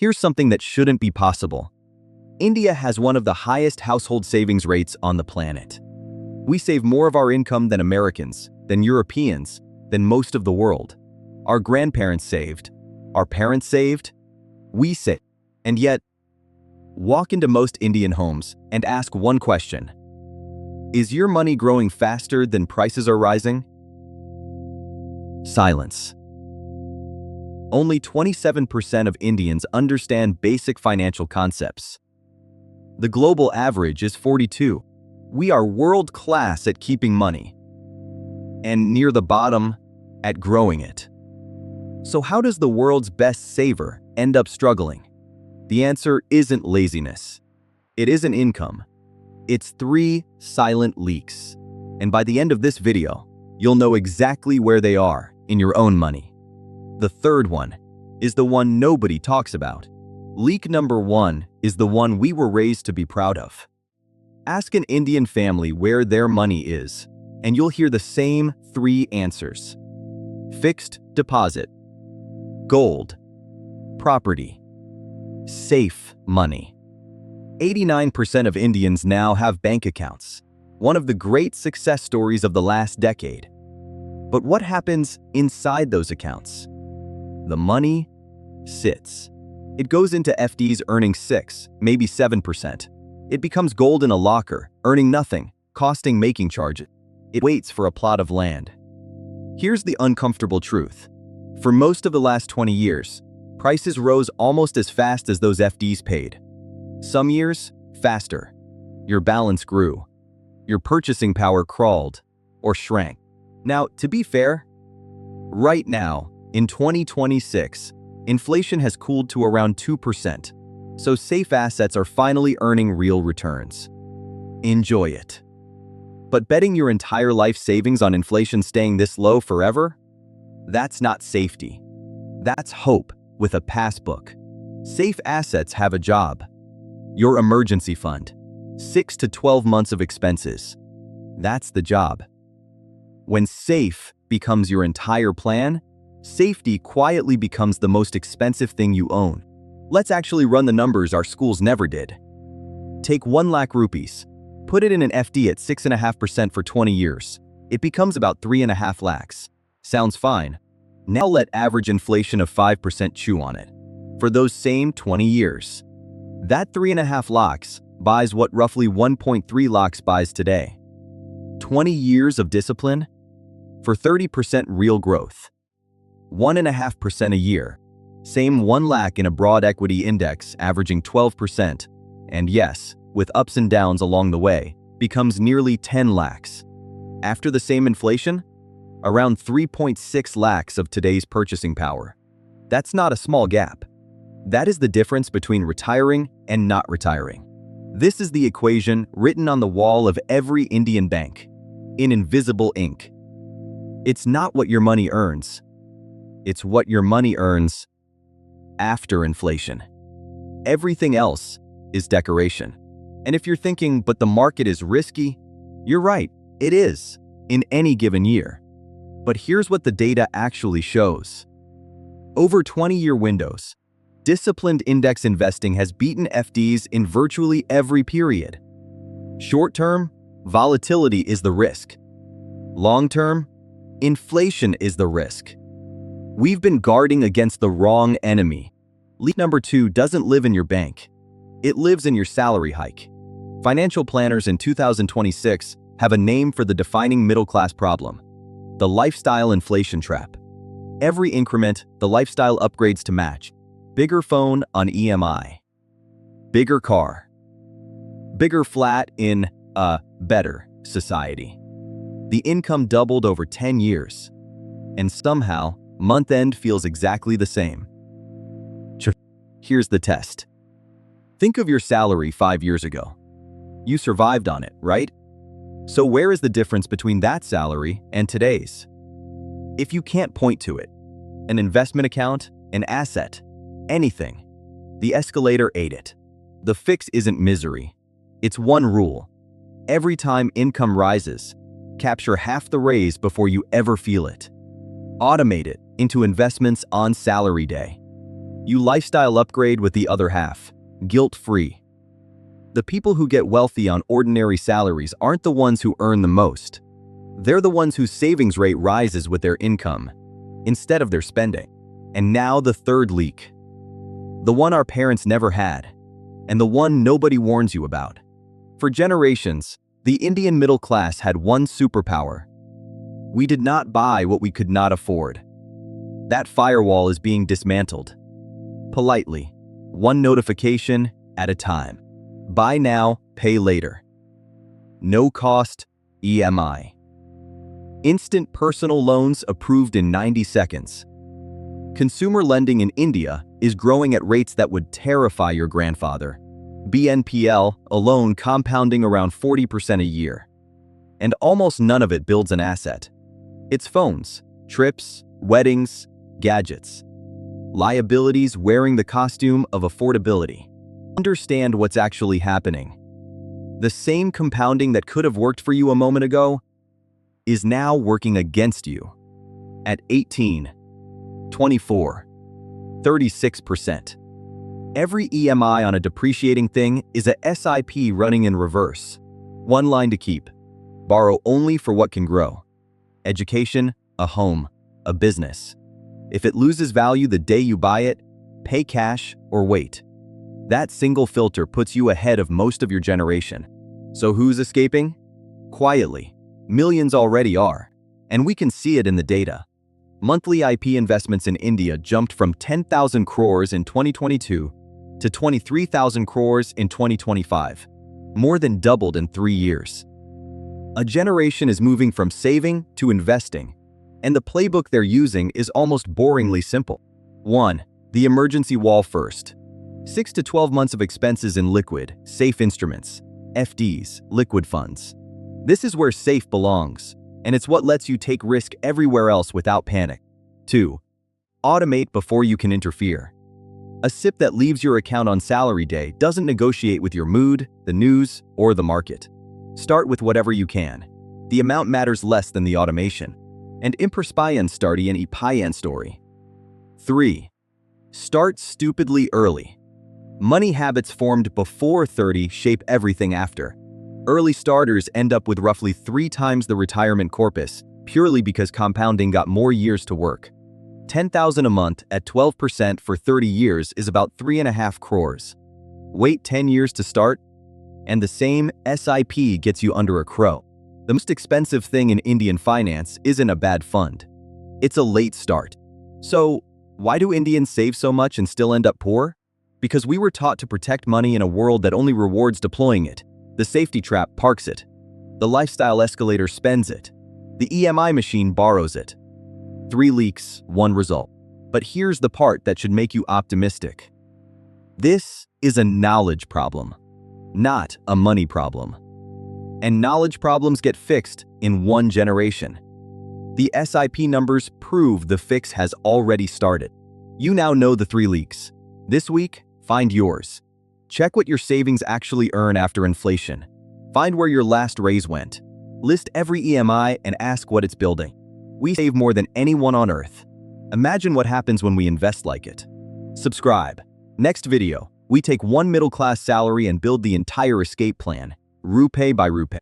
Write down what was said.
Here's something that shouldn't be possible. India has one of the highest household savings rates on the planet. We save more of our income than Americans, than Europeans, than most of the world. Our grandparents saved. Our parents saved. We saved. And yet, walk into most Indian homes and ask one question. Is your money growing faster than prices are rising? Silence. Only 27% of Indians understand basic financial concepts. The global average is 42. We are world-class at keeping money, and near the bottom at growing it. So how does the world's best saver end up struggling? The answer isn't laziness. It isn't income. It's 3 silent leaks. And by the end of this video, you'll know exactly where they are in your own money. The third one is the one nobody talks about. Leak number 1 is the one we were raised to be proud of. Ask an Indian family where their money is, and you'll hear the same 3 answers. Fixed deposit, gold, property, safe money. 89% of Indians now have bank accounts, one of the great success stories of the last decade. But what happens inside those accounts? The money sits. It goes into FDs earning 6, maybe 7%. It becomes gold in a locker, earning nothing, costing making charges. It waits for a plot of land. Here's the uncomfortable truth. For most of the last 20 years, prices rose almost as fast as those FDs paid. Some years, faster. Your balance grew. Your purchasing power crawled or shrank. Now, to be fair, right now, in 2026, inflation has cooled to around 2%, so safe assets are finally earning real returns. Enjoy it. But betting your entire life savings on inflation staying this low forever? That's not safety. That's hope with a passbook. Safe assets have a job. Your emergency fund. 6 to 12 months of expenses. That's the job. When safe becomes your entire plan, safety quietly becomes the most expensive thing you own. Let's actually run the numbers our schools never did. Take 1 lakh rupees, put it in an FD at 6.5% for 20 years. It becomes about 3.5 lakhs. Sounds fine. Now let average inflation of 5% chew on it. For those same 20 years. That 3.5 lakhs buys what roughly 1.3 lakhs buys today. 20 years of discipline for 30% real growth. 1.5% a year. Same 1 lakh in a broad equity index averaging 12%, and yes, with ups and downs along the way, becomes nearly 10 lakhs. After the same inflation, around 3.6 lakhs of today's purchasing power. That's not a small gap. That is the difference between retiring and not retiring. This is the equation written on the wall of every Indian bank, in invisible ink. It's not what your money earns. It's what your money earns after inflation. Everything else is decoration. And if you're thinking, but the market is risky, you're right, it is, in any given year. But here's what the data actually shows. Over 20-year windows, disciplined index investing has beaten FDs in virtually every period. Short-term, volatility is the risk. Long-term, inflation is the risk. We've been guarding against the wrong enemy. Leak number 2 doesn't live in your bank. It lives in your salary hike. Financial planners in 2026 have a name for the defining middle-class problem: the lifestyle inflation trap. Every increment, the lifestyle upgrades to match. Bigger phone on EMI. Bigger car. Bigger flat in a better society. The income doubled over 10 years. And somehow, month-end feels exactly the same. Here's the test. Think of your salary 5 years ago. You survived on it, right? So where is the difference between that salary and today's? If you can't point to it, an investment account, an asset, anything, the Escalator ate it. The fix isn't misery. It's one rule. Every time income rises, capture half the raise before you ever feel it. Automate it into investments on salary day. You lifestyle upgrade with the other half, guilt-free. The people who get wealthy on ordinary salaries aren't the ones who earn the most. They're the ones whose savings rate rises with their income, instead of their spending. And now the third leak. The one our parents never had, and the one nobody warns you about. For generations, the Indian middle class had one superpower. We did not buy what we could not afford. That firewall is being dismantled. Politely, one notification at a time. Buy now, pay later. No cost, EMI. Instant personal loans approved in 90 seconds. Consumer lending in India is growing at rates that would terrify your grandfather. BNPL alone compounding around 40% a year. And almost none of it builds an asset. It's phones, trips, weddings, gadgets. Liabilities wearing the costume of affordability. Understand what's actually happening. The same compounding that could have worked for you a moment ago is now working against you. At 18, 24, 36%. Every EMI on a depreciating thing is a SIP running in reverse. One line to keep. Borrow only for what can grow. Education, a home, a business. If it loses value the day you buy it, pay cash or wait. That single filter puts you ahead of most of your generation. So who's escaping? Quietly. Millions already are. And we can see it in the data. Monthly IP investments in India jumped from 10,000 crores in 2022 to 23,000 crores in 2025. More than doubled in 3 years. A generation is moving from saving to investing, and the playbook they're using is almost boringly simple. 1. The emergency wall first. 6 to 12 months of expenses in liquid, safe instruments, FDs, liquid funds. This is where safe belongs, and it's what lets you take risk everywhere else without panic. 2. Automate before you can interfere. A SIP that leaves your account on salary day doesn't negotiate with your mood, the news, or the market. Start with whatever you can. The amount matters less than the automation. And imperspian starty and ipayan story. 3. Start stupidly early. Money habits formed before 30 shape everything after. Early starters end up with roughly 3 times the retirement corpus, purely because compounding got more years to work. 10,000 a month at 12% for 30 years is about 3.5 crores. Wait 10 years to start, and the same SIP gets you under a crow. The most expensive thing in Indian finance isn't a bad fund. It's a late start. So, why do Indians save so much and still end up poor? Because we were taught to protect money in a world that only rewards deploying it. The safety trap parks it. The lifestyle escalator spends it. The EMI machine borrows it. 3 leaks, 1 result. But here's the part that should make you optimistic. This is a knowledge problem, not a money problem. And knowledge problems get fixed in 1 generation. The SIP numbers prove the fix has already started. You now know the 3 leaks. This week, find yours. Check what your savings actually earn after inflation. Find where your last raise went. List every EMI and ask what it's building. We save more than anyone on earth. Imagine what happens when we invest like it. Subscribe. Next video, we take 1 middle-class salary and build the entire escape plan, rupee by rupee.